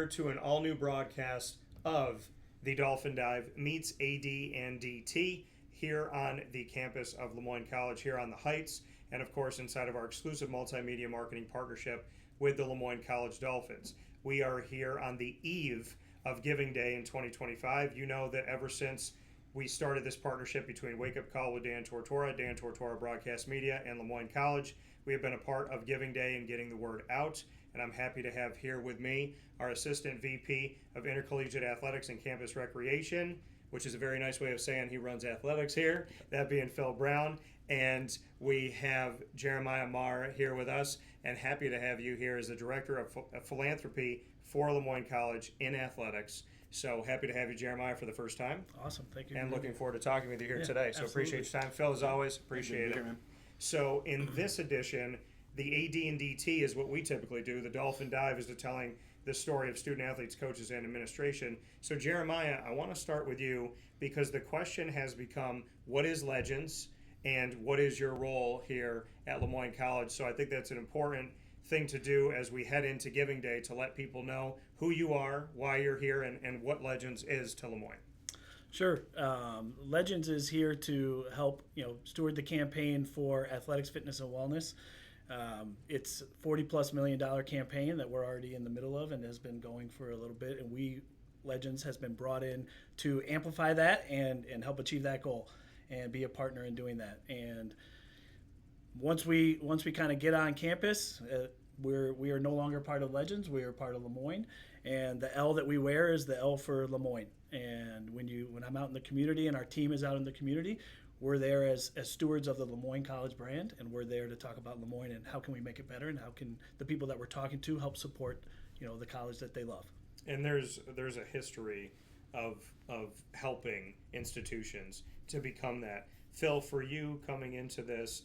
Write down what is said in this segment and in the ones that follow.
here to an all-new broadcast of the Dolphin Dive meets AD and DT here on the campus of Moyne College here on the Heights, and of course inside of our exclusive multimedia marketing partnership with the Moyne College Dolphins. We are here on the eve of Giving Day in 2025. You know that ever since we started this partnership between WakeUpCall with Dan Tortora Broadcast Media, and Moyne College, we have been a part of Giving Day and getting the word out. And I'm happy to have here with me our Assistant VP of Intercollegiate Athletics and Campus Recreation, which is a very nice way of saying he runs athletics here, that being Phil Brown. And we have Jeremiah Maher here with us, and happy to have you here as the Director of Philanthropy for Moyne College in athletics. So happy to have you, Jeremiah, for the first time. Awesome, thank you. And looking forward to talking with you here today. So absolutely. Appreciate your time. Phil, as always, appreciate it. So in this edition, the AD and DT is what we typically do. The Dolphin Dive is telling the story of student athletes, coaches, and administration. So Jeremiah, I want to start with you because the question has become, what is Legends and what is your role here at Moyne College? So I think that's an important thing to do as we head into Giving Day, to let people know who you are, why you're here, and what Legends is to Moyne. Sure. Legends is here to help steward the campaign for athletics, fitness, and wellness. It's $40+ million campaign that we're already in the middle of and has been going for a little bit, and Legends has been brought in to amplify that and help achieve that goal and be a partner in doing that. And once we kind of get on campus, we are no longer part of Legends. We are part of Moyne, and the L that we wear is the L for Moyne. And when I'm out in the community and our team is out in the community, we're there as stewards of the Moyne College brand, and we're there to talk about Moyne and how can we make it better, and how can the people that we're talking to help support the college that they love. And there's a history of helping institutions to become that. Phil, for you coming into this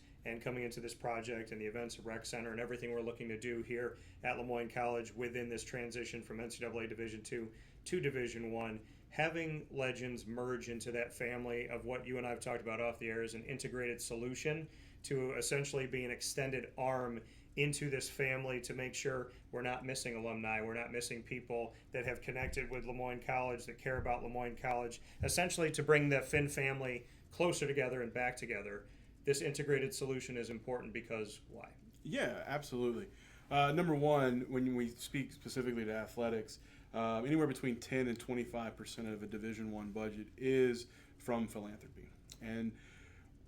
project and the events at Rec Center and everything we're looking to do here at Moyne College within this transition from NCAA Division II to Division I, having Legends merge into that family of what you and I have talked about off the air as an integrated solution to essentially be an extended arm into this family to make sure we're not missing alumni, we're not missing people that have connected with Moyne College, that care about Moyne College, essentially to bring the Phin family closer together and back together. This integrated solution is important because why? Yeah, absolutely. Number one, when we speak specifically to athletics, anywhere between 10 and 25% of a Division I budget is from philanthropy. And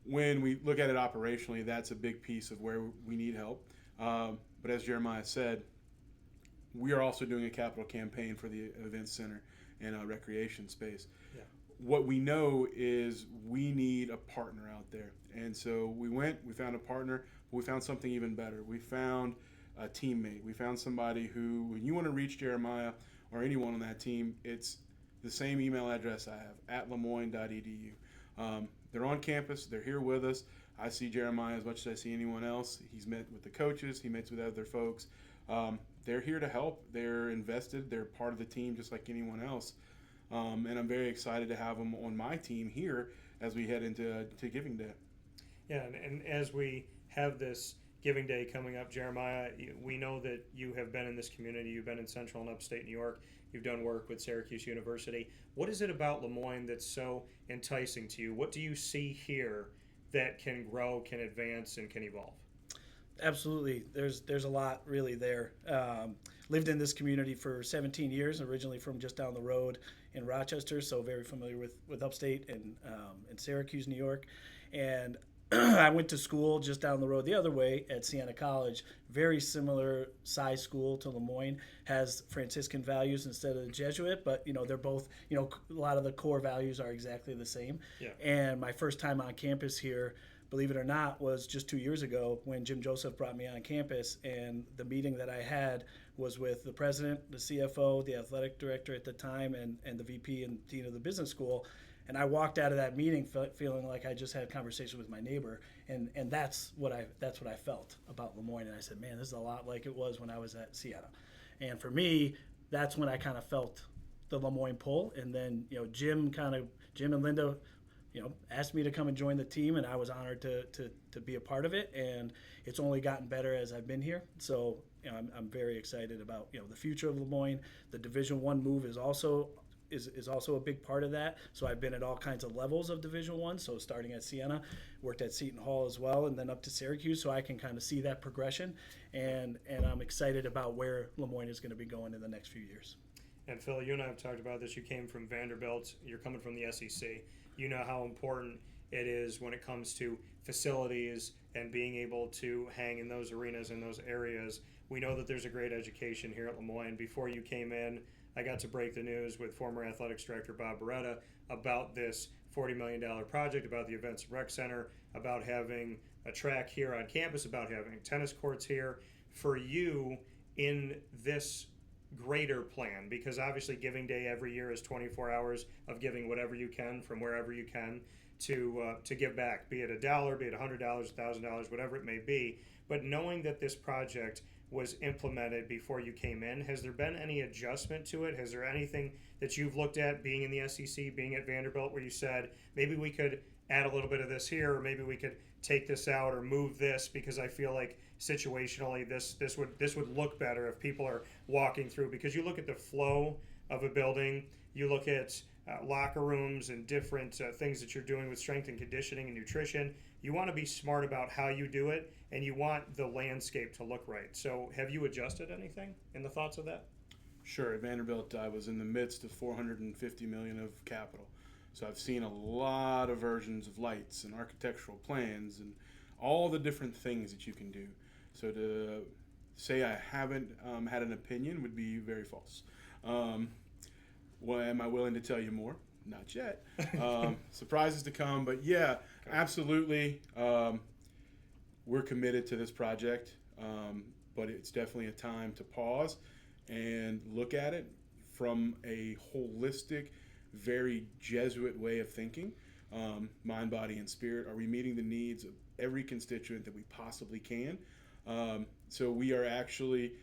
when we look at it operationally, that's a big piece of where we need help. But as Jeremiah said, we are also doing a capital campaign for the event center and recreation space. Yeah. What we know is we need a partner out there. And so we found a partner, but we found something even better. We found a teammate. We found somebody who, when you want to reach Jeremiah or anyone on that team, it's the same email address I have, @lemoyne.edu. They're on campus. They're here with us. I see Jeremiah as much as I see anyone else. He's met with the coaches. He meets with other folks. They're here to help. They're invested. They're part of the team just like anyone else. And I'm very excited to have them on my team here as we head into Giving Day. Yeah, and as we have this Giving Day coming up, Jeremiah, we know that you have been in this community. You've been in Central and Upstate New York. You've done work with Syracuse University. What is it about Moyne that's so enticing to you? What do you see here that can grow, can advance, and can evolve? Absolutely. There's a lot really there. Lived in this community for 17 years, originally from just down the road in Rochester, so very familiar with Upstate and Syracuse, New York. And I went to school just down the road the other way at Siena College, very similar size school to Moyne, has Franciscan values instead of the Jesuit, but they're both, a lot of the core values are exactly the same. Yeah. And my first time on campus here, believe it or not, was just 2 years ago when Jim Joseph brought me on campus, and the meeting that I had was with the president, the CFO, the athletic director at the time, and the VP and dean of the business school. And I walked out of that meeting feeling like I just had a conversation with my neighbor, and that's what I felt about Moyne. And I said, man, this is a lot like it was when I was at Siena. And for me, that's when I kind of felt the Moyne pull. And then Jim and Linda, asked me to come and join the team, and I was honored to to be a part of it, and it's only gotten better as I've been here. So I'm very excited about the future of Lemoyne. The Division I move is also a big part of that. So I've been at all kinds of levels of Division I. So starting at Siena, worked at Seton Hall as well, and then up to Syracuse. So I can kind of see that progression, and I'm excited about where Lemoyne is going to be going in the next few years. And Phil, you and I have talked about this. You came from Vanderbilt. You're coming from the SEC. You know how important it is when it comes to facilities and being able to hang in those arenas and those areas. We know that there's a great education here at Lemoyne. Before you came in, I got to break the news with former athletics director Bob Beretta about this $40 million project, about the Events and Rec Center, about having a track here on campus, about having tennis courts here. For you, in this greater plan, because obviously Giving Day every year is 24 hours of giving whatever you can from wherever you can to give back, be it $1, be it $100, $1,000, whatever it may be. But knowing that this project was implemented before you came in, has there been any adjustment to it? Has there anything that you've looked at being in the SEC, being at Vanderbilt, where you said maybe we could add a little bit of this here, or maybe we could take this out or move this, because I feel like situationally this would look better if people are walking through, because you look at the flow of a building, you look at locker rooms and different things that you're doing with strength and conditioning and nutrition. You want to be smart about how you do it, and you want the landscape to look right. So have you adjusted anything in the thoughts of that? Sure. At Vanderbilt, I was in the midst of $450 million of capital. So I've seen a lot of versions of lights and architectural plans and all the different things that you can do. So to say I haven't had an opinion would be very false. Well, am I willing to tell you more? Not yet. Surprises to come, but yeah, absolutely. We're committed to this project, but it's definitely a time to pause and look at it from a holistic, very Jesuit way of thinking. Mind, body, and spirit. Are we meeting the needs of every constituent that we possibly can? So we are actually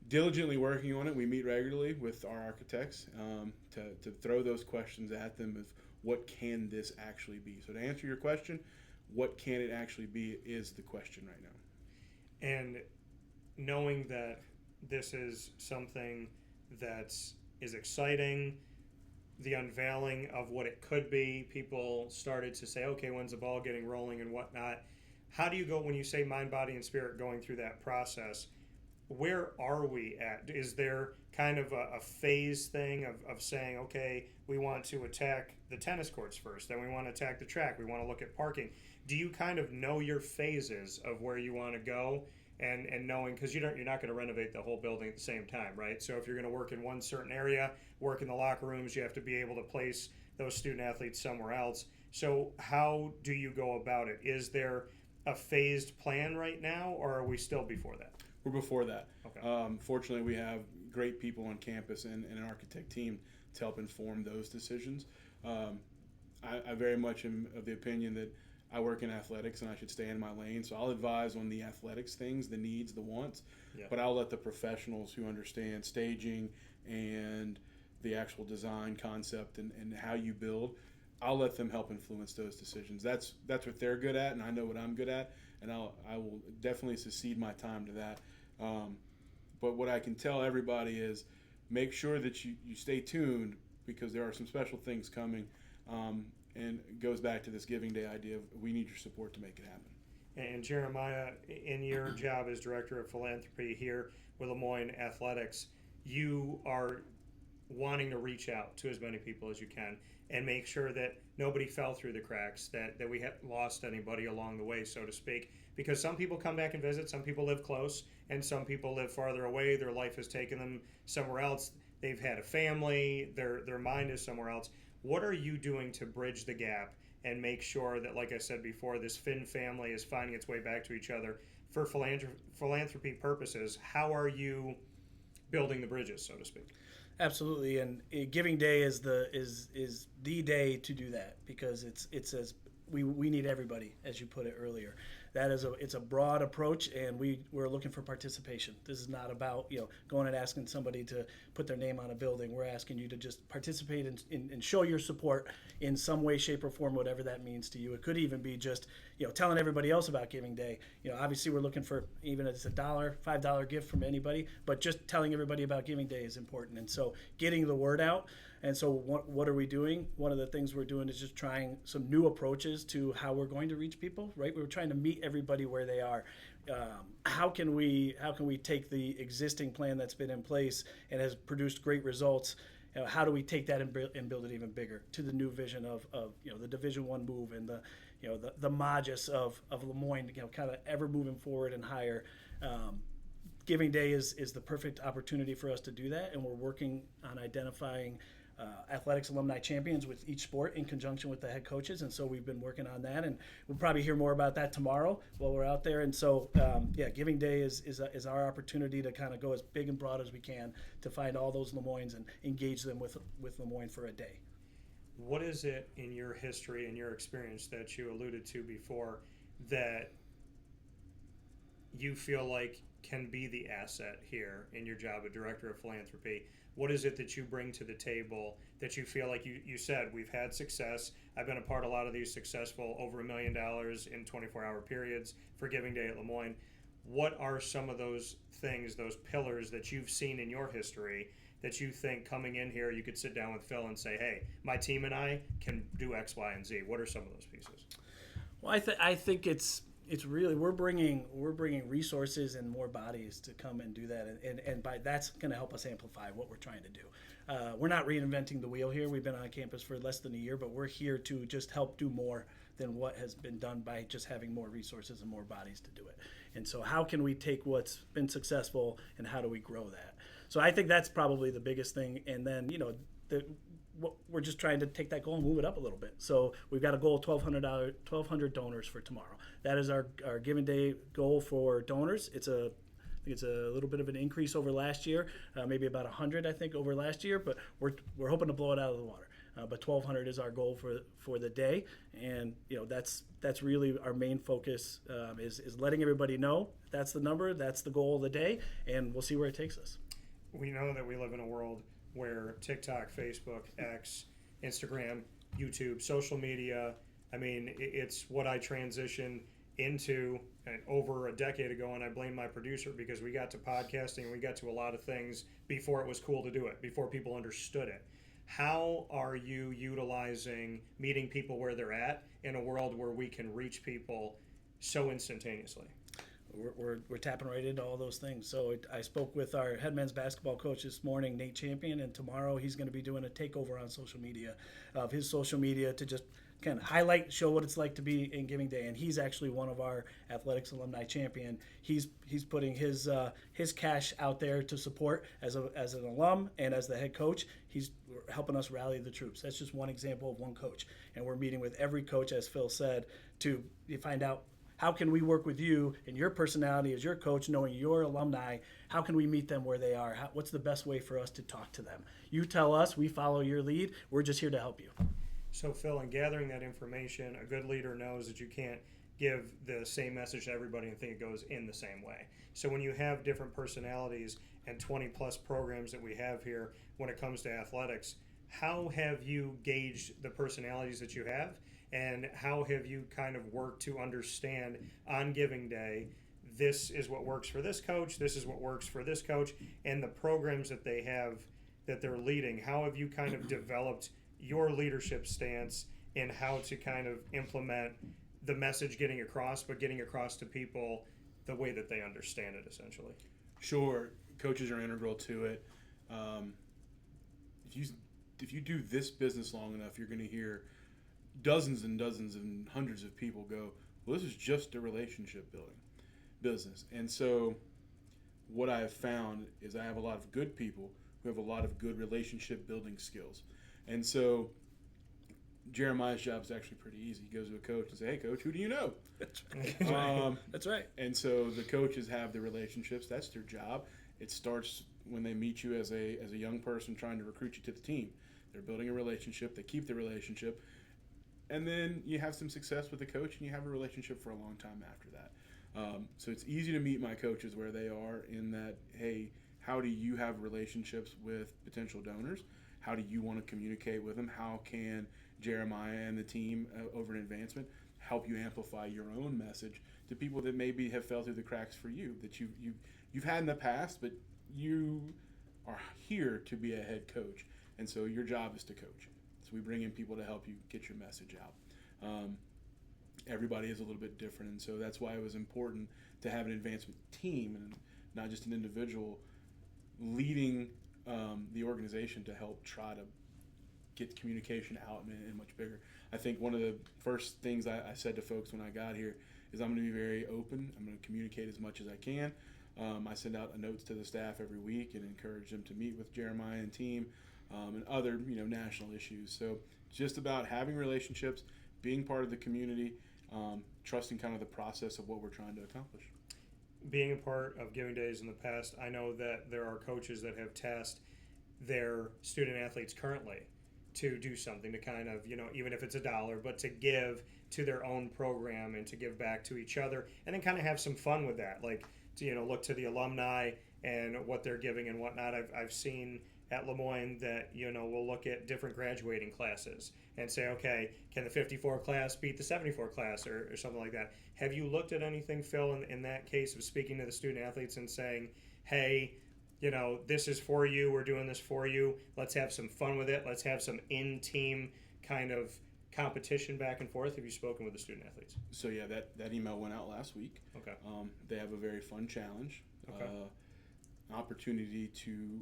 diligently working on it. We meet regularly with our architects to throw those questions at them of what can this actually be. So to answer your question, what can it actually be is the question right now. And knowing that this is something that is exciting, the unveiling of what it could be, people started to say, okay, when's the ball getting rolling and whatnot. How do you go when you say mind, body, and spirit going through that process? Where are we at? Is there kind of a phase thing of saying, okay, we want to attack the tennis courts first, then we want to attack the track, we want to look at parking? Do you kind of know your phases of where you want to go, and knowing, because you're not going to renovate the whole building at the same time, right? So if you're going to work in one certain area, work in the locker rooms, you have to be able to place those student athletes somewhere else. So how do you go about it? Is there a phased plan right now, or are we still before that? We're before that. Okay. Fortunately, we have great people on campus and an architect team to help inform those decisions. I very much am of the opinion that I work in athletics and I should stay in my lane. So I'll advise on the athletics things, the needs, the wants, but I'll let the professionals who understand staging and the actual design concept and how you build, I'll let them help influence those decisions. That's what they're good at, and I know what I'm good at, and I will definitely succeed my time to that. But what I can tell everybody is make sure that you stay tuned, because there are some special things coming, and it goes back to this Giving Day idea of we need your support to make it happen. And Jeremiah, in your job as Director of Philanthropy here with Lemoyne Athletics, you are wanting to reach out to as many people as you can and make sure that nobody fell through the cracks, that we haven't lost anybody along the way, so to speak. Because some people come back and visit, some people live close, and some people live farther away. Their life has taken them somewhere else. They've had a family, their mind is somewhere else. What are you doing to bridge the gap and make sure that, like I said before, this Phin family is finding its way back to each other for philanthropy purposes? How are you building the bridges, so to speak? Absolutely, and Giving Day is the day to do that, because it's as we need everybody, as you put it earlier. it's a broad approach, and we're looking for participation. This is not about going and asking somebody to put their name on a building. We're asking you to just participate and show your support in some way, shape, or form, whatever that means to you. It could even be just telling everybody else about Giving Day. Obviously we're looking for, even if it's $5 gift from anybody, but just telling everybody about Giving Day is important. And so getting the word out. And so what are we doing? One of the things we're doing is just trying some new approaches to how we're going to reach people, right? We're trying to meet everybody where they are. How can we take the existing plan that's been in place and has produced great results? How do we take that and build it even bigger to the new vision of the Division I move and the Magus of Lemoyne, kind of ever moving forward and higher. Giving Day is the perfect opportunity for us to do that, and we're working on identifying athletics alumni champions with each sport in conjunction with the head coaches. And so we've been working on that, and we'll probably hear more about that tomorrow while we're out there. And so Giving Day is our opportunity to kind of go as big and broad as we can to find all those Lemoynes and engage them with Lemoyne for a day. What is it in your history and your experience that you alluded to before that you feel like can be the asset here in your job as Director of Philanthropy? What is it that you bring to the table that you feel like you said, we've had success. I've been a part of a lot of these successful over $1 million in 24-hour periods for Giving Day at Lemoyne. What are some of those things, those pillars that you've seen in your history that you think coming in here you could sit down with Phil and say, hey, my team and I can do X, Y, and Z? What are some of those pieces? Well, I think it's really we're bringing resources and more bodies to come and do that, and by that's going to help us amplify what we're trying to do. We're not reinventing the wheel here. We've been on campus for less than a year, but we're here to just help do more than what has been done by just having more resources and more bodies to do it. And so how can we take what's been successful and how do we grow that? So I think that's probably the biggest thing. And then we're just trying to take that goal and move it up a little bit. So we've got a goal of 1,200 donors for tomorrow. That is our Giving Day goal for donors. I think it's a little bit of an increase over last year, maybe about 100, I think, over last year. But we're hoping to blow it out of the water. But 1,200 is our goal for the day, and that's really our main focus is letting everybody know that's the number, that's the goal of the day, and we'll see where it takes us. We know that we live in a world where TikTok, Facebook, X, Instagram, YouTube, social media, it's what I transitioned into over a decade ago, and I blame my producer because we got to podcasting and we got to a lot of things before it was cool to do it, before people understood it. How are you utilizing meeting people where they're at in a world where we can reach people so instantaneously? We're tapping right into all those things. So I spoke with our head men's basketball coach this morning, Nate Champion, and tomorrow he's going to be doing a takeover on social media, of his social media, to just kind of highlight, show what it's like to be in Giving Day. And he's actually one of our athletics alumni champion. He's putting his cash out there to support as an alum and as the head coach. He's helping us rally the troops. That's just one example of one coach. And we're meeting with every coach, as Phil said, to find out how can we work with you and your personality as your coach, knowing your alumni. How can we meet them where they are? What's the best way for us to talk to them? You tell us, we follow your lead. We're just here to help you. So, Phil, in gathering that information, a good leader knows that you can't give the same message to everybody and think it goes in the same way. So when you have different personalities and 20-plus programs that we have here when it comes to athletics, how have you gauged the personalities that you have? And how have you kind of worked to understand on Giving Day, this is what works for this coach, this is what works for this coach, and the programs that they have that they're leading? How have you kind of developed your leadership stance in how to kind of implement the message getting across, but getting across to people the way that they understand it, essentially? Sure. Coaches are integral to it. If you do this business long enough, you're going to hear dozens and dozens and hundreds of people go, well, this is just a relationship building business. And so what I have found is I have a lot of good people who have a lot of good relationship building skills. And so Jeremiah's job is actually pretty easy. He goes to a coach and says, hey, coach, who do you know? That's right. That's right. And so the coaches have the relationships. That's their job. It starts when they meet you as a young person trying to recruit you to the team. They're building a relationship. They keep the relationship. and then you have some success with the coach, and you have a relationship for a long time after that. So it's easy to meet my coaches where they are in that, hey, how do you have relationships with potential donors? How do you want to communicate with them? How can Jeremiah and the team over in advancement help you amplify your own message to people that maybe have fell through the cracks for you, that you've had in the past, but you are here to be a head coach, and so your job is to coach. So we bring in people to help you get your message out. Everybody is a little bit different, and so that's why it was important to have an advancement team and not just an individual leading the organization to help try to get communication out and much bigger. I think one of the first things I said to folks when I got here is I'm going to be very open. I'm going to communicate as much as I can. I send out notes to the staff every week and encourage them to meet with Jeremiah and team and other national issues. So just about having relationships, being part of the community, trusting kind of the process of what we're trying to accomplish. Being a part of Giving Days in the past, I know that there are coaches that have tasked their student athletes currently to do something to kind of, even if it's $1, but to give to their own program and to give back to each other, and then kind of have some fun with that. Like, to, look to the alumni and what they're giving and whatnot. I've seen at Lemoyne that, we'll look at different graduating classes and say, okay, can the 54 class beat the 74 class or something like that? Have you looked at anything, Phil, in that case of speaking to the student athletes and saying, hey, this is for you, we're doing this for you, let's have some fun with it, let's have some in-team kind of competition back and forth? Have you spoken with the student athletes? So yeah, that email went out last week. Okay. They have a very fun challenge. Okay. An opportunity to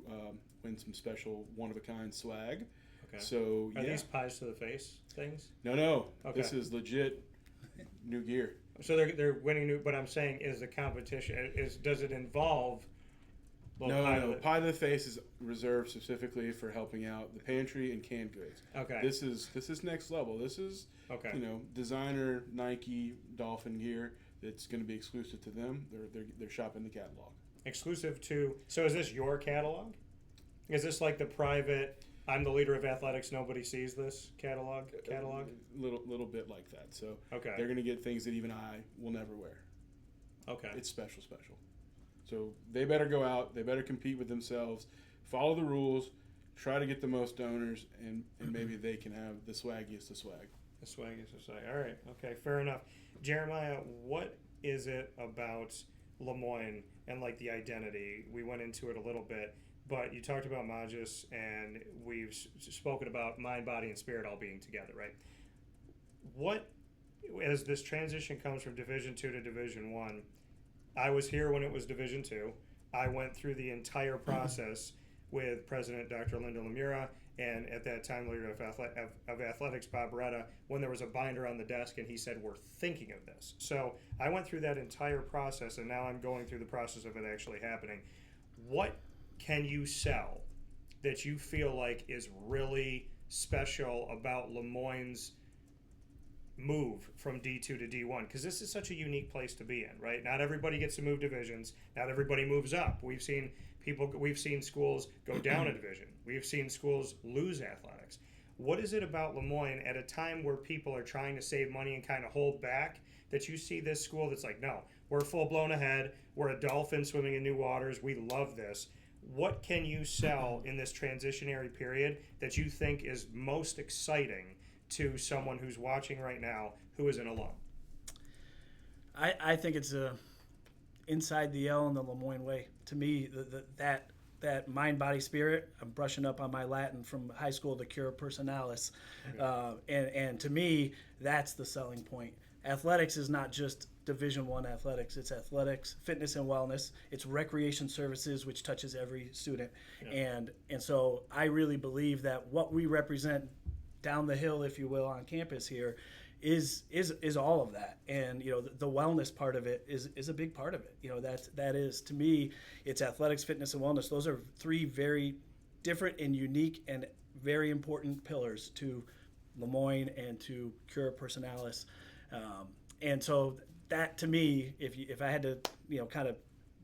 win some special one-of-a-kind swag. Okay. So Are these pies to the face things? No. Okay. This is legit new gear. So they're winning new, but I'm saying is the competition, does it involve No. Pie to the face is reserved specifically for helping out the pantry and canned goods. Okay. This is next level. This is okay. Designer Nike Dolphin gear that's going to be exclusive to them. They're shopping the catalog. Exclusive to. So is this your catalog? Is this like the private? I'm the leader of athletics. Nobody sees this catalog. Little bit like that. So okay. They're going to get things that even I will never wear. Okay. It's special. So they better go out. They better compete with themselves. Follow the rules. Try to get the most donors, and maybe they can have the swaggiest of swag. The swaggiest of swag. All right. Okay. Fair enough. Jeremiah, what is it about Lemoyne and like the identity? We went into it a little bit, but you talked about Magis, and we've spoken about mind, body, and spirit all being together, right? What, as this transition comes from Division II to Division I was here when it was Division II. I went through the entire process with President Dr. Linda Lemura and at that time leader of athletics, Bob Beretta, when there was a binder on the desk and he said, we're thinking of this. So I went through that entire process, and now I'm going through the process of it actually happening. What can you sell that you feel like is really special about Lemoyne's move from D2 to D1? Because this is such a unique place to be in, right? Not everybody gets to move divisions. Not everybody moves up. We've seen schools go down a division. We've seen schools lose athletics. What is it about Lemoyne at a time where people are trying to save money and kind of hold back that you see this school that's like, no, we're full blown ahead. We're a dolphin swimming in new waters. We love this. What can you sell in this transitionary period that you think is most exciting to someone who's watching right now who is an alum? I think it's inside the L in the Lemoyne way. To me, that mind, body, spirit. I'm brushing up on my Latin from high school, the cura personalis, okay. And to me, that's the selling point. Athletics is not just Division I athletics. It's athletics, fitness and wellness. It's recreation services, which touches every student. Yeah. And so I really believe that what we represent down the hill, if you will, on campus here is all of that. And the wellness part of it is a big part of it. That is to me, it's athletics, fitness, and wellness. Those are three very different and unique and very important pillars to Lemoyne and to cura personalis. And so that to me, if I had to kind of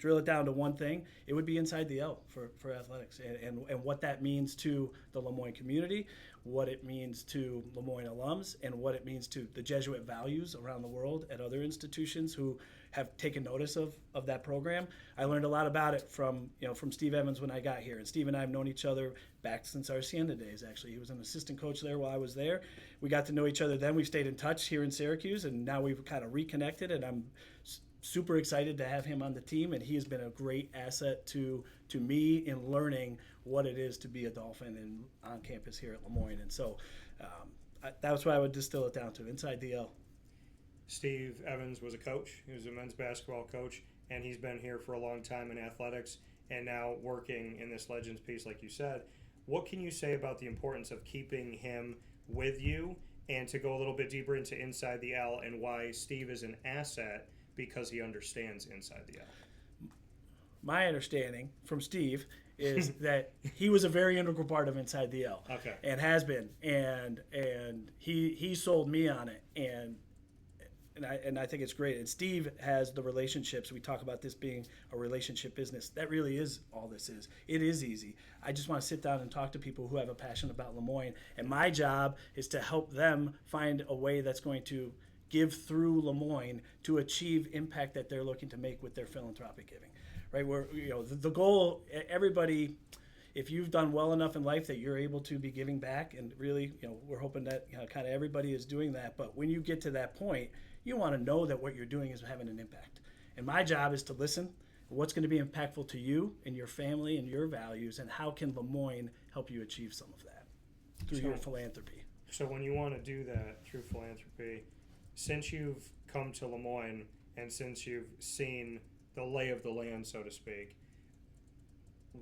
drill it down to one thing, it would be inside the L for athletics and what that means to the Lemoyne community, what it means to Lemoyne alums, and what it means to the Jesuit values around the world at other institutions who have taken notice of that program. I learned a lot about it from Steve Evans when I got here. And Steve and I have known each other back since our Siena days, actually. He was an assistant coach there while I was there. We got to know each other then. We've stayed in touch here in Syracuse, and now we've kind of reconnected, and I'm super excited to have him on the team, and he has been a great asset to me in learning what it is to be a Dolphin and on campus here at Lemoyne. And so that's what I would distill it down to, inside the L. Steve Evans was a coach. He was a men's basketball coach, and he's been here for a long time in athletics and now working in this Legends piece, like you said. What can you say about the importance of keeping him with you, and to go a little bit deeper into inside the L and why Steve is an asset because he understands inside the L? My understanding from Steve is that he was a very integral part of inside the L, okay, and has been, and he sold me on it, and I think it's great. And Steve has the relationships. We talk about this being a relationship business. That really is all this is. It is easy. I just want to sit down and talk to people who have a passion about Lemoyne, and my job is to help them find a way that's going to give through Lemoyne to achieve impact that they're looking to make with their philanthropic giving. Right? Where the goal, everybody, if you've done well enough in life that you're able to be giving back, and really, we're hoping that kind of everybody is doing that. But when you get to that point, you want to know that what you're doing is having an impact. And my job is to listen. What's going to be impactful to you and your family and your values, and how can Lemoyne help you achieve some of that through your philanthropy? So when you want to do that through philanthropy, since you've come to Lemoyne and since you've seen the lay of the land, so to speak,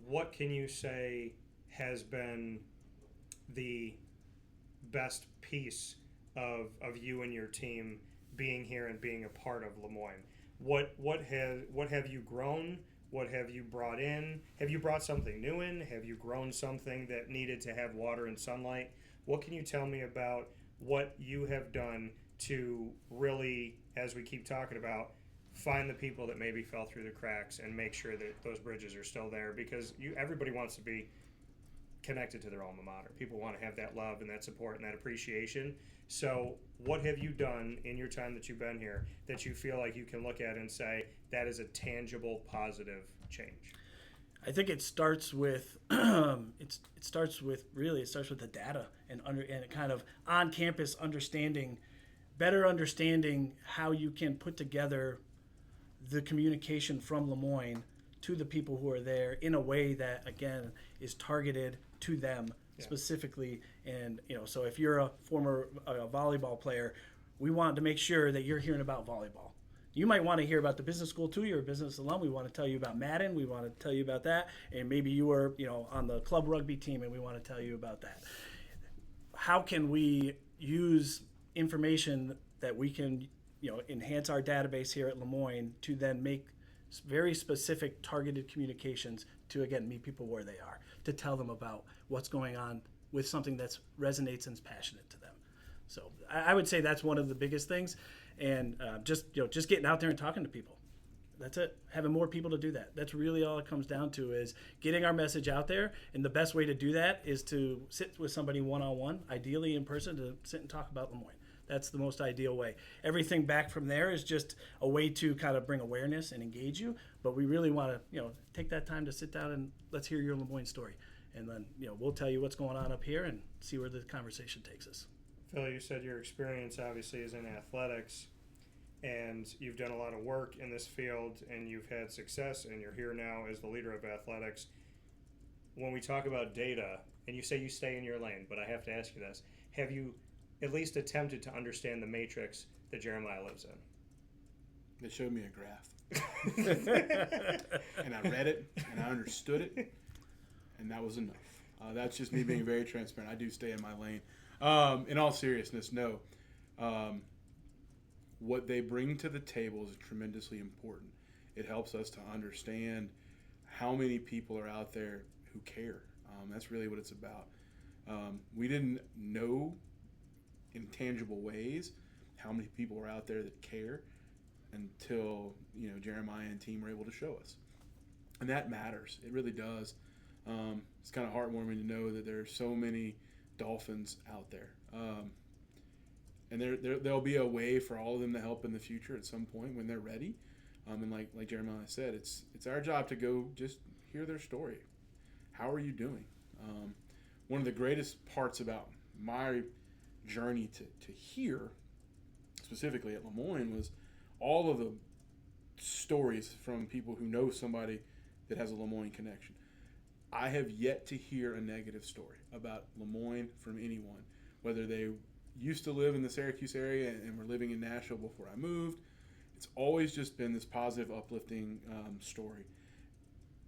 what can you say has been the best piece of you and your team being here and being a part of Lemoyne? What have you grown? What have you brought in? Have you brought something new in? Have you grown something that needed to have water and sunlight? What can you tell me about what you have done to really, as we keep talking about, find the people that maybe fell through the cracks and make sure that those bridges are still there? Because everybody wants to be connected to their alma mater. People want to have that love and that support and that appreciation. So what have you done in your time that you've been here that you feel like you can look at and say that is a tangible, positive change? I think it starts with it starts with the data and kind of on campus better understanding how you can put together the communication from Lemoyne to the people who are there in a way that, again, is targeted to them specifically. And so if you're a former volleyball player, we want to make sure that you're hearing about volleyball. You might want to hear about the business school too. You're a business alum. We want to tell you about Madden. We want to tell you about that. And maybe you were on the club rugby team, and we want to tell you about that. How can we use information that we can enhance our database here at Lemoyne to then make very specific targeted communications to, again, meet people where they are, to tell them about what's going on with something that resonates and is passionate to them. So I would say that's one of the biggest things, and just getting out there and talking to people. That's it. Having more people to do that. That's really all it comes down to, is getting our message out there. And the best way to do that is to sit with somebody one-on-one, ideally in person, to sit and talk about Lemoyne. That's the most ideal way. Everything back from there is just a way to kind of bring awareness and engage you. But we really want to, take that time to sit down and let's hear your Lemoyne story. And then, we'll tell you what's going on up here and see where the conversation takes us. Phil, you said your experience obviously is in athletics, and you've done a lot of work in this field, and you've had success, and you're here now as the leader of athletics. When we talk about data, and you say you stay in your lane, but I have to ask you this, have you at least attempted to understand the matrix that Jeremiah lives in? They showed me a graph. And I read it, and I understood it, and that was enough. That's just me being very transparent. I do stay in my lane. In all seriousness, no. What they bring to the table is tremendously important. It helps us to understand how many people are out there who care. That's really what it's about. We didn't know in tangible ways how many people are out there that care until Jeremiah and team were able to show us. And that matters. It really does. It's kind of heartwarming to know that there are so many Dolphins out there. And there'll be a way for all of them to help in the future at some point when they're ready. And like Jeremiah said, it's our job to go just hear their story. How are you doing? One of the greatest parts about my journey to here, specifically at Lemoyne, was all of the stories from people who know somebody that has a Lemoyne connection. I have yet to hear a negative story about Lemoyne from anyone, whether they used to live in the Syracuse area and were living in Nashville before I moved. It's always just been this positive, uplifting story.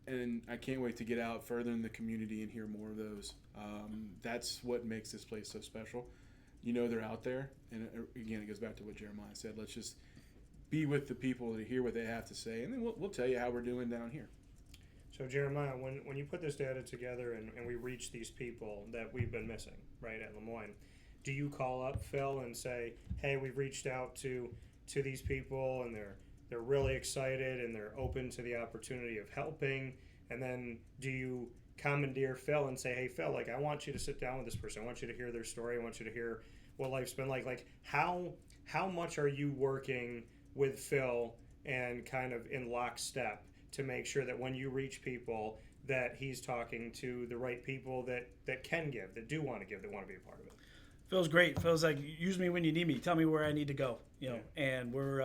And I can't wait to get out further in the community and hear more of those. That's what makes this place so special. You know they're out there. And again, it goes back to what Jeremiah said. Let's just be with the people to hear what they have to say, and then we'll tell you how we're doing down here. So Jeremiah, when you put this data together and we reach these people that we've been missing, right, at Lemoyne, do you call up Phil and say, hey, we've reached out to these people and they're really excited and they're open to the opportunity of helping? And then do you commandeer Phil and say, hey, Phil, like, I want you to sit down with this person. I want you to hear their story. I want you to hear what life's been like. Like, how much are you working with Phil and kind of in lockstep to make sure that when you reach people that he's talking to the right people that can give, that do want to give, that want to be a part of it? Phil's great. Phil's like, use me when you need me. Tell me where I need to go. And we're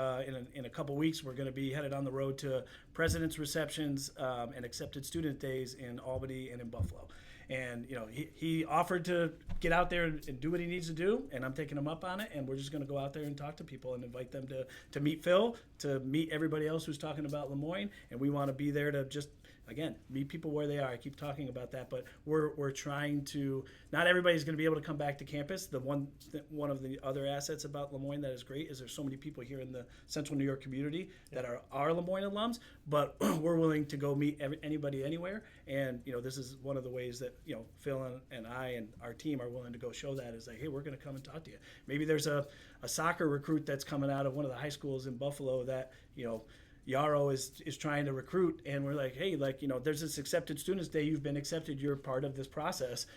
in a couple weeks, we're going to be headed on the road to president's receptions and accepted student days in Albany and in Buffalo. And he offered to get out there and do what he needs to do, and I'm taking him up on it. And we're just going to go out there and talk to people and invite them to meet Phil, to meet everybody else who's talking about Lemoyne. And we want to be there to just, again, meet people where they are. I keep talking about that, but we're trying to. Not everybody's going to be able to come back to campus. One of the other assets about Lemoyne that is great is there's so many people here in the Central New York community that are Lemoyne alums, but we're willing to go meet anybody anywhere. And this is one of the ways that Phil and I and our team are willing to go show that is like, hey, we're going to come and talk to you. Maybe there's a soccer recruit that's coming out of one of the high schools in Buffalo that Yarrow is trying to recruit, and we're like, hey, there's this accepted students day. You've been accepted. You're part of this process.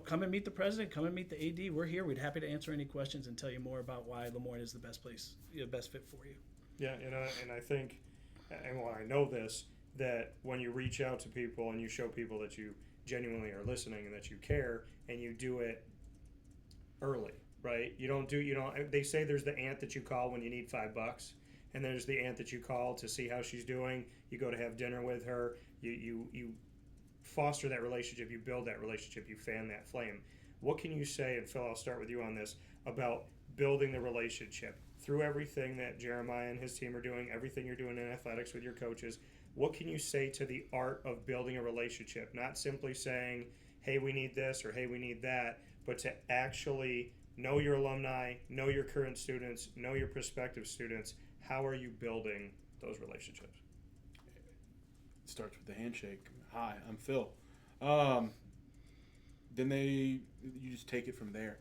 Come and meet the president. Come and meet the AD. We're here. We'd happy to answer any questions and tell you more about why Lemoyne is the best place, best fit for you. Yeah, and I think, and I know this, that when you reach out to people and you show people that you genuinely are listening and that you care, and you do it early, right? They say there's the aunt that you call when you need $5. And there's the aunt that you call to see how she's doing. You go to have dinner with her. You foster that relationship. You build that relationship. You fan that flame. What can you say, and Phil, I'll start with you on this, about building the relationship through everything that Jeremiah and his team are doing, everything you're doing in athletics with your coaches? What can you say to the art of building a relationship? Not simply saying, hey, we need this or hey, we need that, but to actually know your alumni, know your current students, know your prospective students. How are you building those relationships? It starts with the handshake. Hi, I'm Phil. Then you just take it from there.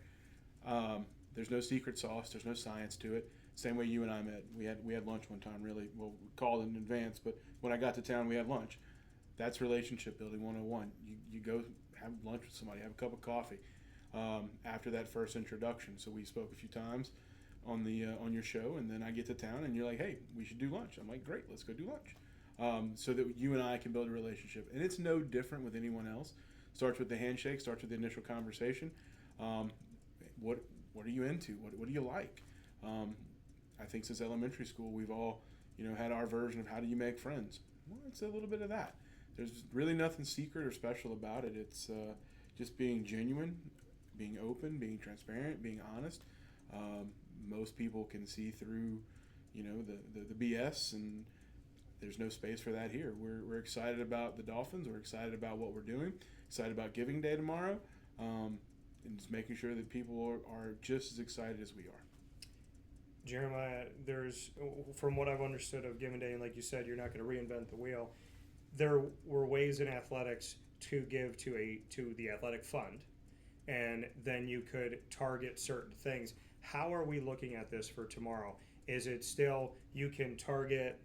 There's no secret sauce. There's no science to it. Same way you and I met. We had lunch one time. Really, well, we called in advance, but when I got to town, we had lunch. That's relationship building 101. You go have lunch with somebody, have a cup of coffee after that first introduction. So we spoke a few times on your show, and then I get to town and you're like, hey, we should do lunch. I'm like, great, let's go do lunch. So that you and I can build a relationship. And it's no different with anyone else. Starts with the handshake, starts with the initial conversation. What are you into? What do you like? I think since elementary school we've all had our version of how do you make friends. Well, it's a little bit of that. There's really nothing secret or special about it. It's just being genuine, being open, being transparent, being honest. Most people can see through, the BS, and there's no space for that here. We're excited about the Dolphins. We're excited about what we're doing. Excited about Giving Day tomorrow, and just making sure that people are just as excited as we are. Jeremiah, there's, from what I've understood of Giving Day, and like you said, you're not going to reinvent the wheel. There were ways in athletics to give to the athletic fund, and then you could target certain things. How are we looking at this for tomorrow? Is it still you can target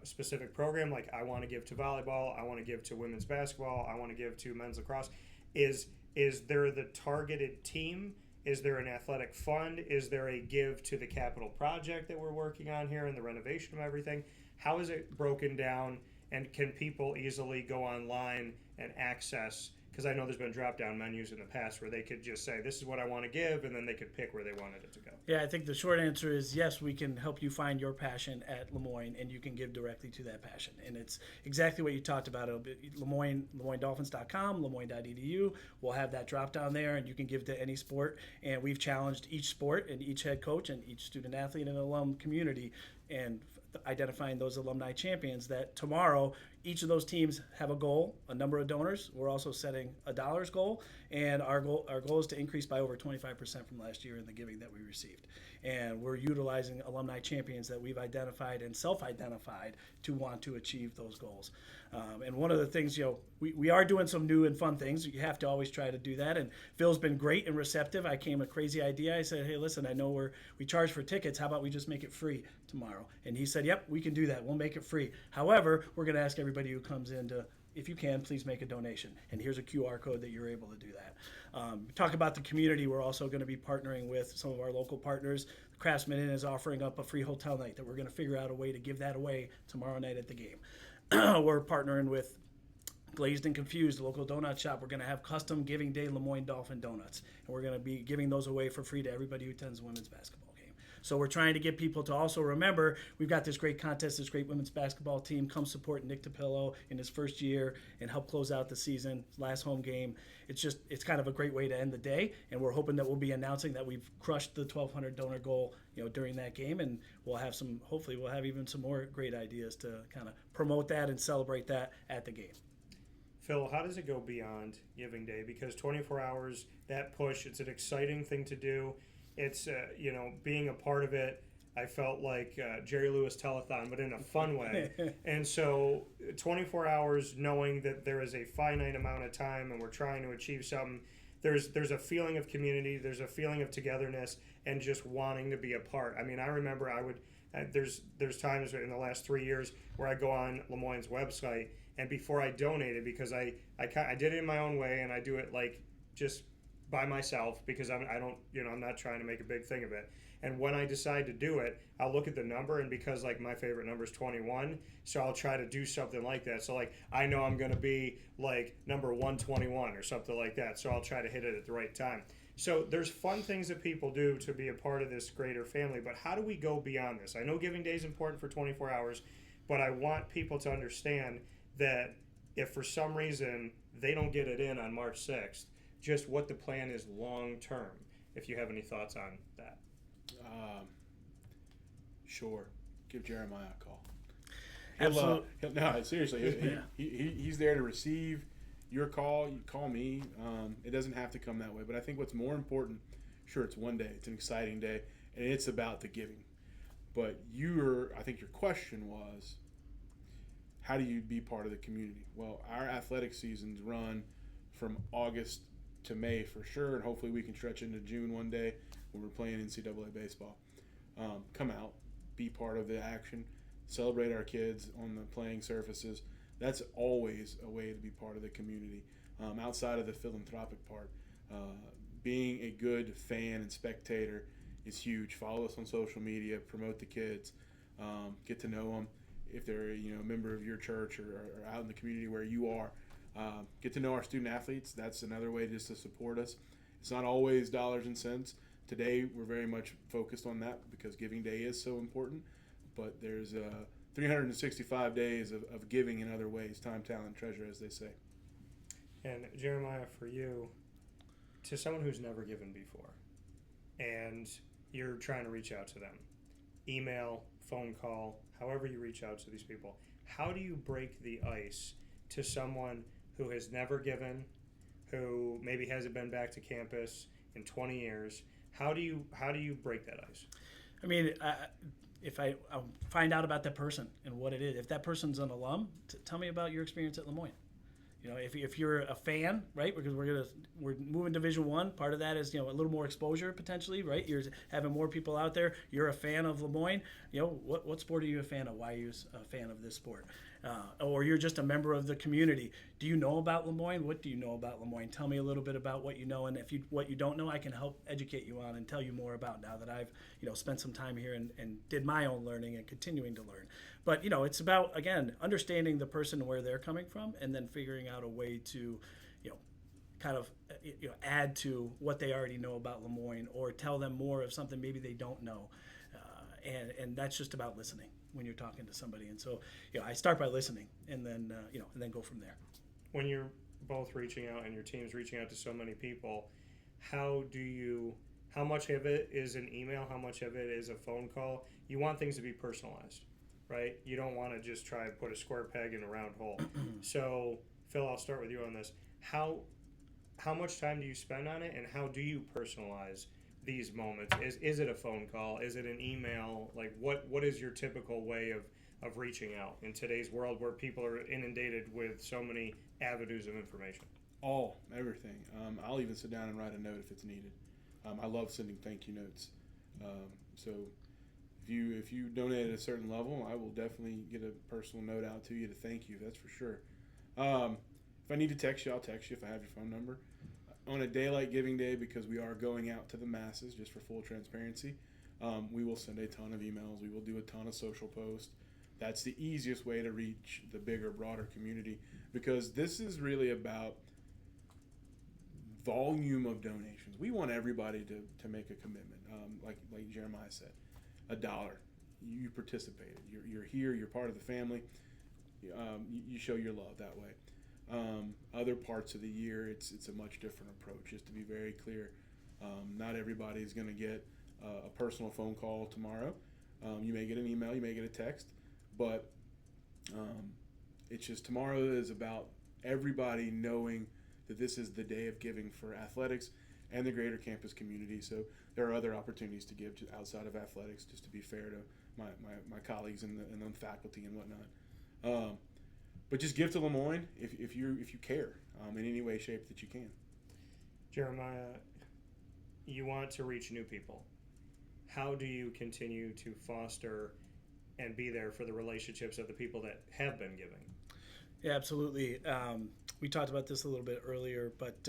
specific program, like I want to give to volleyball, I want to give to women's basketball, I want to give to men's lacrosse, is there the targeted team? Is there an athletic fund? Is there a give to the capital project that we're working on here and the renovation of everything? How is it broken down, and can people easily go online and access? Because I know there's been drop-down menus in the past where they could just say, this is what I want to give, and then they could pick where they wanted it to go. Yeah, I think the short answer is yes, we can help you find your passion at Lemoyne, and you can give directly to that passion. And it's exactly what you talked about. It'll be LemoyneDolphins.com, Lemoyne.edu. We'll have that drop-down there, and you can give to any sport. And we've challenged each sport and each head coach and each student-athlete and alum community and identifying those alumni champions that tomorrow each of those teams have a goal, a number of donors. We're also setting a dollars goal, and our goal is to increase by over 25% from last year in the giving that we received. And we're utilizing alumni champions that we've identified and self-identified to want to achieve those goals. And one of the things, we are doing some new and fun things. You have to always try to do that. And Phil's been great and receptive. I came a crazy idea. I said, hey, listen, I know we charge for tickets. How about we just make it free tomorrow? And he said, yep, we can do that. We'll make it free. However, we're going to ask everybody who comes in to, if you can, please make a donation. And here's a QR code that you're able to do that. Talk about the community. We're also going to be partnering with some of our local partners. The Craftsman Inn is offering up a free hotel night that we're going to figure out a way to give that away tomorrow night at the game. We're partnering with Glazed and Confused, a local donut shop. We're going to have custom Giving Day Lemoyne Dolphin donuts. And we're going to be giving those away for free to everybody who attends the women's basketball game. So we're trying to get people to also remember we've got this great contest, this great women's basketball team. Come support Nick DiPillo in his first year and help close out the season, last home game. It's kind of a great way to end the day, and we're hoping that we'll be announcing that we've crushed the 1,200 donor goal, during that game, and hopefully we'll have even some more great ideas to kind of promote that and celebrate that at the game. Phil, how does it go beyond Giving Day? Because 24 hours, that push, it's an exciting thing to do. It's, being a part of it, I felt like Jerry Lewis Telethon, but in a fun way. And so 24 hours, knowing that there is a finite amount of time and we're trying to achieve something, there's a feeling of community, there's a feeling of togetherness, and just wanting to be a part. I mean, I remember there's times in the last 3 years where I go on Lemoyne's website, and before I donated, because I did it in my own way, and I do it like just by myself because I'm not trying to make a big thing of it. And when I decide to do it, I'll look at the number, and because like my favorite number is 21, so I'll try to do something like that. So like I know I'm going to be like number 121 or something like that, so I'll try to hit it at the right time. So there's fun things that people do to be a part of this greater family, but how do we go beyond this? I know Giving Day is important for 24 hours, but I want people to understand that if for some reason they don't get it in on March 6th, just what the plan is long term, if you have any thoughts on that. Sure. Give Jeremiah a call. Absolutely. No, seriously. He's there to receive your call. You call me. It doesn't have to come that way. But I think what's more important, sure, it's one day. It's an exciting day, and it's about the giving. But I think your question was, how do you be part of the community? Well, our athletic seasons run from August to May for sure, and hopefully we can stretch into June one day when we're playing NCAA baseball. Come out, be part of the action, celebrate our kids on the playing surfaces. That's always a way to be part of the community. Outside of the philanthropic part, being a good fan and spectator is huge. Follow us on social media, promote the kids, get to know them. If they're a member of your church or out in the community where you are, get to know our student athletes. That's another way just to support us. It's not always dollars and cents. Today we're very much focused on that because Giving Day is so important. But there's 365 days of giving in other ways, time, talent, treasure, as they say. And Jeremiah, for you, to someone who's never given before, and you're trying to reach out to them, email, phone call, however you reach out to these people, how do you break the ice to someone who has never given, who maybe hasn't been back to campus in 20 years? How do you break that ice? I mean, if I find out about that person and what it is, if that person's an alum, tell me about your experience at Lemoyne. If you're a fan, right? Because we're moving Division I. Part of that is a little more exposure potentially, right? You're having more people out there. You're a fan of Lemoyne. What sport are you a fan of? Why are you a fan of this sport? Or you're just a member of the community. Do you know about Lemoyne? What do you know about Lemoyne? Tell me a little bit about what you know, and what you don't know, I can help educate you on and tell you more about now that I've spent some time here and did my own learning and continuing to learn. But it's about, again, understanding the person and where they're coming from, and then figuring out a way to kind of add to what they already know about Lemoyne, or tell them more of something maybe they don't know. And that's just about listening when you're talking to somebody. And so, I start by listening, and then go from there. When you're both reaching out and your team's reaching out to so many people, how much of it is an email? How much of it is a phone call? You want things to be personalized, right? You don't want to just try and put a square peg in a round hole. So, Phil, I'll start with you on this. How much time do you spend on it, and how do you personalize these moments? Is it a phone call? Is it an email? Like, what is your typical way of reaching out in today's world where people are inundated with so many avenues of information? Everything. I'll even sit down and write a note if it's needed. I love sending thank you notes. So if you donate at a certain level, I will definitely get a personal note out to you to thank you. That's for sure. If I need to text you, I'll text you if I have your phone number. On a day like Giving Day, because we are going out to the masses, just for full transparency, we will send a ton of emails. We will do a ton of social posts. That's the easiest way to reach the bigger, broader community, because this is really about volume of donations. We want everybody to make a commitment. Like Jeremiah said, $1. You participated. You're here. You're part of the family. You show your love that way. Other parts of the year, it's a much different approach. Just to be very clear, not everybody is going to get a personal phone call tomorrow. You may get an email, you may get a text, but it's just tomorrow is about everybody knowing that this is the day of giving for athletics and the greater campus community. So there are other opportunities to give outside of athletics, just to be fair to my colleagues and the faculty and whatnot. But just give to Lemoyne if you care in any way, shape that you can. Jeremiah, you want to reach new people. How do you continue to foster and be there for the relationships of the people that have been giving? Yeah, absolutely. We talked about this a little bit earlier, but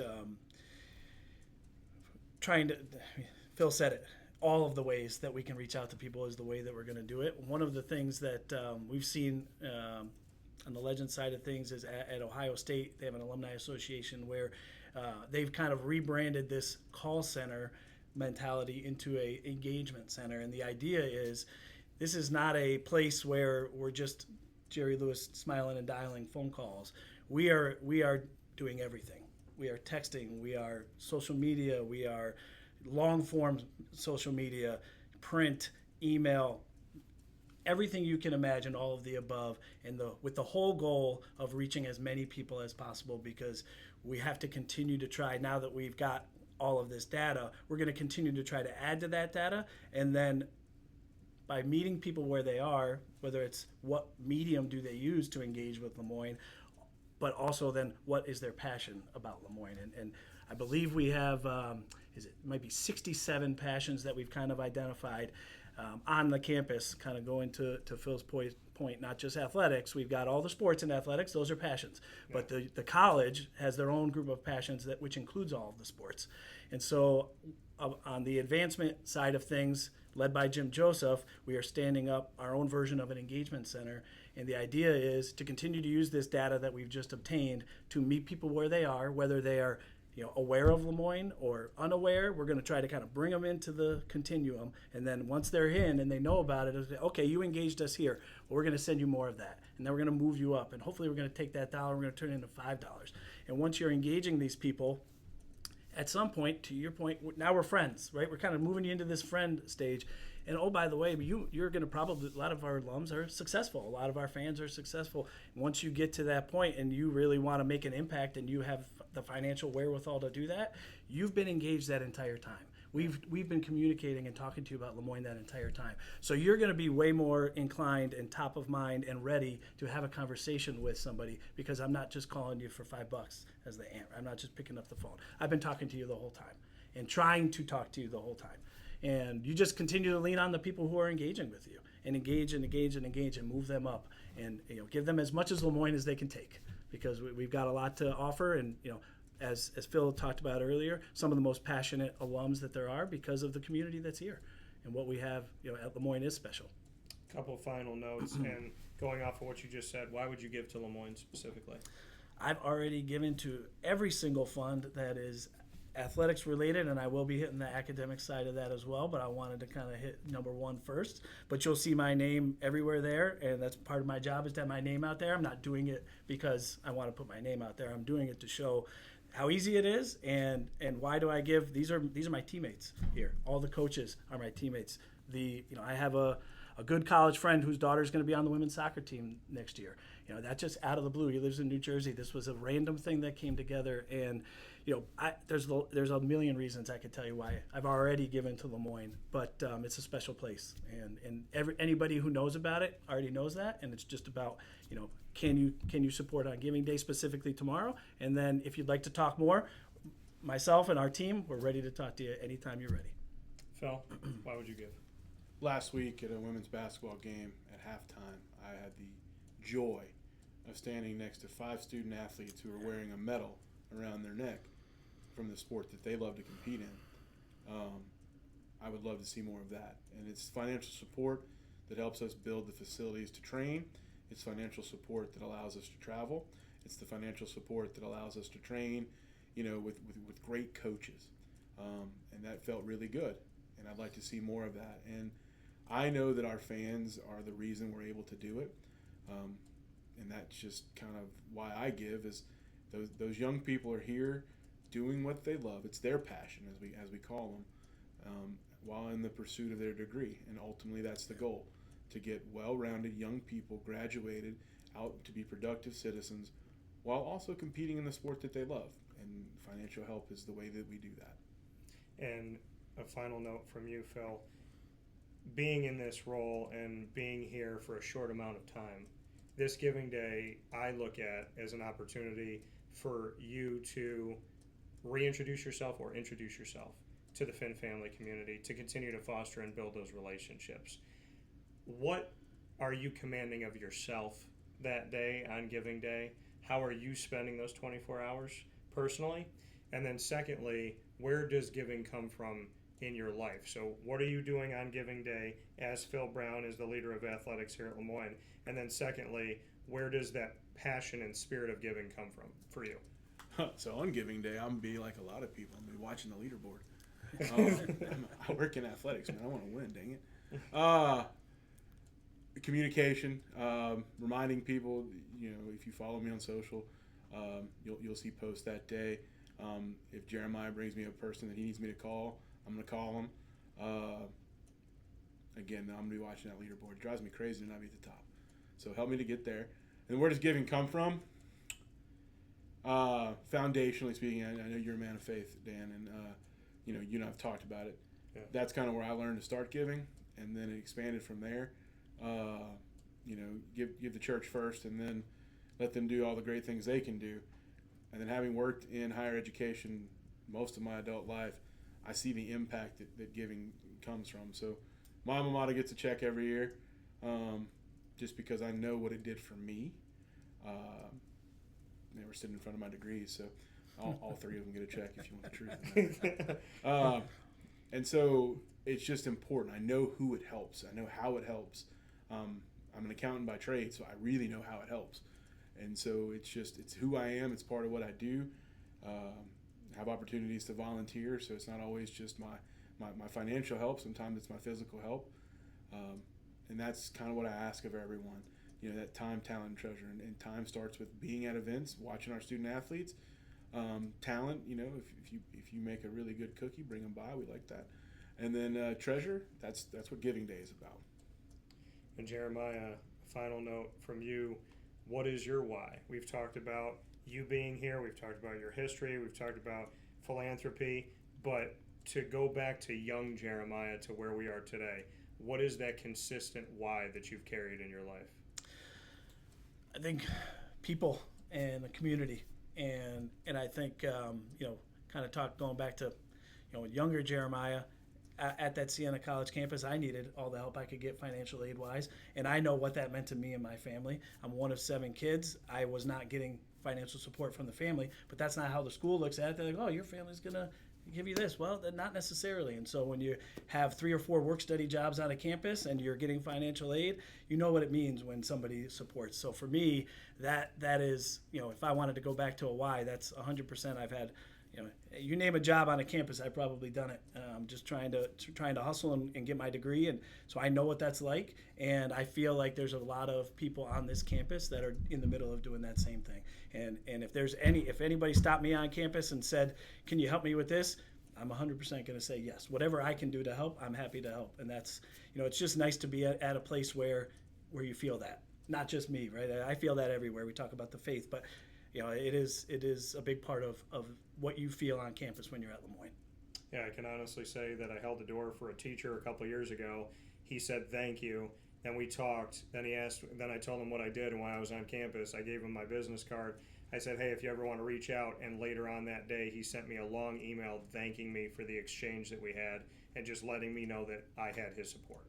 Phil said it, all of the ways that we can reach out to people is the way that we're going to do it. One of the things that we've seen on the legend side of things is at Ohio State, they have an alumni association where they've kind of rebranded this call center mentality into a engagement center. And the idea is this is not a place where we're just Jerry Lewis smiling and dialing phone calls. We are doing everything. We are texting, we are social media, we are long form social media, print, email, everything you can imagine, all of the above, and with the whole goal of reaching as many people as possible, because we have to continue to try, now that we've got all of this data, we're going to continue to try to add to that data, and then by meeting people where they are, whether it's what medium do they use to engage with Lemoyne, but also then what is their passion about Lemoyne. And I believe we have, it might be 67 passions that we've kind of identified on the campus, kind of going to Phil's point, not just athletics. We've got all the sports and athletics, those are passions. Yeah. But the college has their own group of passions which includes all of the sports. And so on the advancement side of things, led by Jim Joseph, we are standing up our own version of an engagement center. And the idea is to continue to use this data that we've just obtained to meet people where they are, whether they are aware of Lemoyne or unaware. We're going to try to kind of bring them into the continuum. And then once they're in and they know about it, okay, you engaged us here. Well, we're going to send you more of that. And then we're going to move you up. And hopefully we're going to take that $1, we're going to turn it into $5. And once you're engaging these people, at some point, to your point, now we're friends, right? We're kind of moving you into this friend stage. And oh, by the way, you're going to probably, a lot of our alums are successful. A lot of our fans are successful. Once you get to that point and you really want to make an impact and you have the financial wherewithal to do that, you've been engaged that entire time, We've been communicating and talking to you about Lemoyne that entire time. So you're going to be way more inclined and top of mind and ready to have a conversation with somebody, because I'm not just calling you for $5 as the ant. I'm not just picking up the phone. I've been talking to you the whole time and trying to talk to you the whole time. And you just continue to lean on the people who are engaging with you, and engage and move them up, and give them as much as Lemoyne as they can take, because we've got a lot to offer. And as Phil talked about earlier, some of the most passionate alums that there are, because of the community that's here, and what we have at Lemoyne is special. Couple final notes, and going off of what you just said, why would you give to Lemoyne specifically? I've already given to every single fund that is athletics related, and I will be hitting the academic side of that as well, but I wanted to kind of hit number one first. But you'll see my name everywhere there, and that's part of my job, is to have my name out there. I'm not doing it because I want to put my name out there. I'm doing it to show how easy it is, and why do I give. These are my teammates here. All the coaches are my teammates. I have a good college friend whose daughter is going to be on the women's soccer team next year. That just out of the blue. He lives in New Jersey. This was a random thing that came together, and there's a million reasons I could tell you why I've already given to Lemoyne, but it's a special place, and anybody who knows about it already knows that, and it's just about can you support on Giving Day, specifically tomorrow, and then if you'd like to talk more, myself and our team, we're ready to talk to you anytime you're ready. Phil, why would you give? Last week at a women's basketball game at halftime, I had the joy of standing next to 5 student athletes who were wearing a medal around their neck from the sport that they love to compete in. I would love to see more of that. And it's financial support that helps us build the facilities to train. It's financial support that allows us to travel. It's the financial support that allows us to train, with great coaches. And that felt really good. And I'd like to see more of that. And I know that our fans are the reason we're able to do it. And that's just kind of why I give, is those young people are here doing what they love. It's their passion, as we call them, while in the pursuit of their degree. And ultimately, that's the goal, to get well-rounded young people graduated out to be productive citizens while also competing in the sport that they love. And financial help is the way that we do that. And a final note from you, Phil. Being in this role and being here for a short amount of time, this Giving Day I look at as an opportunity for you to reintroduce yourself or introduce yourself to the Phin family community, to continue to foster and build those relationships. What are you commanding of yourself that day on Giving Day? How are you spending those 24 hours personally? And then secondly, where does giving come from in your life? So what are you doing on Giving Day as Phil Brown, as the leader of athletics here at Lemoyne? And then secondly, where does that passion and spirit of giving come from for you? So on Giving Day, I'm going to be like a lot of people. I'm going to be watching the leaderboard. I work in athletics, man. I want to win, dang it. Communication, reminding people, if you follow me on social, you'll see posts that day. If Jeremiah brings me a person that he needs me to call, I'm going to call him. Again, I'm going to be watching that leaderboard. It drives me crazy to not be at the top. So help me to get there. And where does giving come from? Foundationally speaking, I know you're a man of faith, Dan, and you and I've talked about it. Yeah. That's kind of where I learned to start giving, and then it expanded from there. Give the church first, and then let them do all the great things they can do. And then, having worked in higher education most of my adult life, I see the impact that giving comes from. So my alma mater gets a check every year, just because I know what it did for me. They were sitting in front of my degrees, so all 3 of them get a check, if you want the truth. And so it's just important. I know who it helps. I know how it helps. I'm an accountant by trade, so I really know how it helps. And so it's who I am. It's part of what I do. Have opportunities to volunteer, so it's not always just my financial help. Sometimes it's my physical help. And that's kind of what I ask of everyone. That time, talent, and treasure. And time starts with being at events, watching our student athletes. Talent, if you make a really good cookie, bring them by. We like that. And then treasure, that's what Giving Day is about. And Jeremiah, final note from you. What is your why? We've talked about you being here. We've talked about your history. We've talked about philanthropy. But to go back to young Jeremiah to where we are today, what is that consistent why that you've carried in your life? I think people and the community, and I think kind of going back to younger Jeremiah at that Siena College campus. I needed all the help I could get financial aid wise, and I know what that meant to me and my family. I'm one of 7 kids. I was not getting financial support from the family, but that's not how the school looks at it. They're like, oh, your family's gonna give you this. Well, not necessarily. And so when you have 3 or 4 work study jobs on a campus and you're getting financial aid, you know what it means when somebody supports. So for me, that is, if I wanted to go back to a why, that's 100%. I've had, you name a job on a campus, I've probably done it. Just trying to hustle and get my degree, and so I know what that's like. And I feel like there's a lot of people on this campus that are in the middle of doing that same thing. And if anybody stopped me on campus and said, "Can you help me with this?" I'm 100% going to say yes. Whatever I can do to help, I'm happy to help. And that's, it's just nice to be at a place where you feel that. Not just me, right? I feel that everywhere. We talk about the faith, but it is a big part of what you feel on campus when you're at Lemoyne. Yeah, I can honestly say that I held the door for a teacher a couple of years ago. He said thank you. Then we talked. Then I told him what I did and why I was on campus. I gave him my business card. I said, hey, if you ever want to reach out. And later on that day, he sent me a long email thanking me for the exchange that we had and just letting me know that I had his support.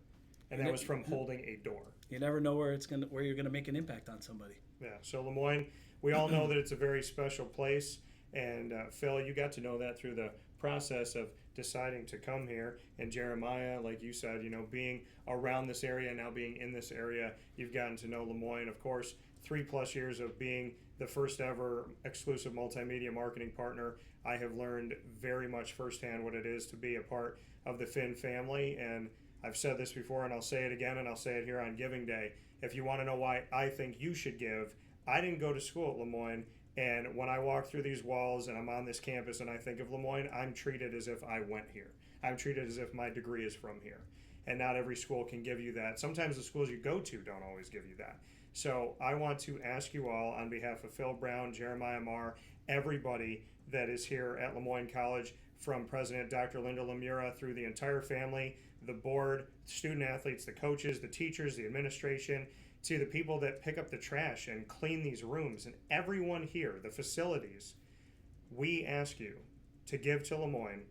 And that was from holding a door. You never know where you're gonna make an impact on somebody. Yeah. So Lemoyne, we all know that it's a very special place. And Phil, you got to know that through the process of deciding to come here. And Jeremiah, like you said, being around this area, now being in this area, you've gotten to know Lemoyne. Of course, 3+ years of being the first ever exclusive multimedia marketing partner, I have learned very much firsthand what it is to be a part of the Phin family. And I've said this before, and I'll say it again, and I'll say it here on Giving Day. If you want to know why I think you should give, I didn't go to school at Lemoyne. And when I walk through these walls and I'm on this campus and I think of Lemoyne, I'm treated as if I went here. I'm treated as if my degree is from here. And not every school can give you that. Sometimes the schools you go to don't always give you that. So I want to ask you all on behalf of Phil Brown, Jeremiah Maher, everybody that is here at Moyne College, from President Dr. Linda Lemura through the entire family, the board, student athletes, the coaches, the teachers, the administration, to the people that pick up the trash and clean these rooms, and everyone here, the facilities, we ask you to give to Lemoyne,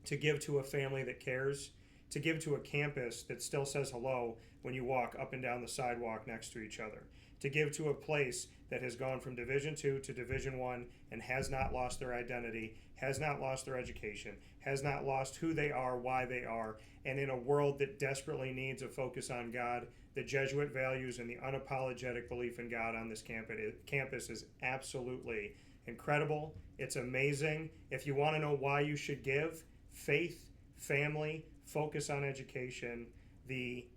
to give to a family that cares, to give to a campus that still says hello when you walk up and down the sidewalk next to each other, to give to a place that has gone from Division II to Division I and has not lost their identity, has not lost their education, has not lost who they are, why they are, and in a world that desperately needs a focus on God, the Jesuit values and the unapologetic belief in God on this campus is absolutely incredible. It's amazing. If you want to know why you should give, faith, family, focus on education, the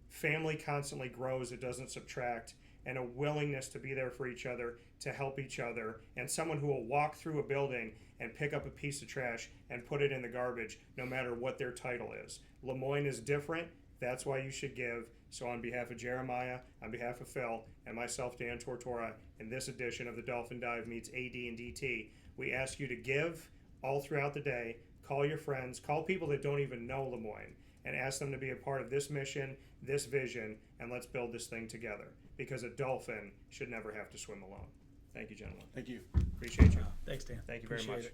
family constantly grows, it doesn't subtract, and a willingness to be there for each other, to help each other, and someone who will walk through a building and pick up a piece of trash and put it in the garbage, no matter what their title is. Lemoyne is different. That's why you should give. So on behalf of Jeremiah, on behalf of Phil, and myself, Dan Tortora, in this edition of the Dolphin Dive meets AD and DT, we ask you to give all throughout the day. Call your friends, call people that don't even know Lemoyne, and ask them to be a part of this mission, this vision, and let's build this thing together. Because a dolphin should never have to swim alone. Thank you, gentlemen. Thank you. Appreciate you. Thanks, Dan. Thank you very Appreciate much. it.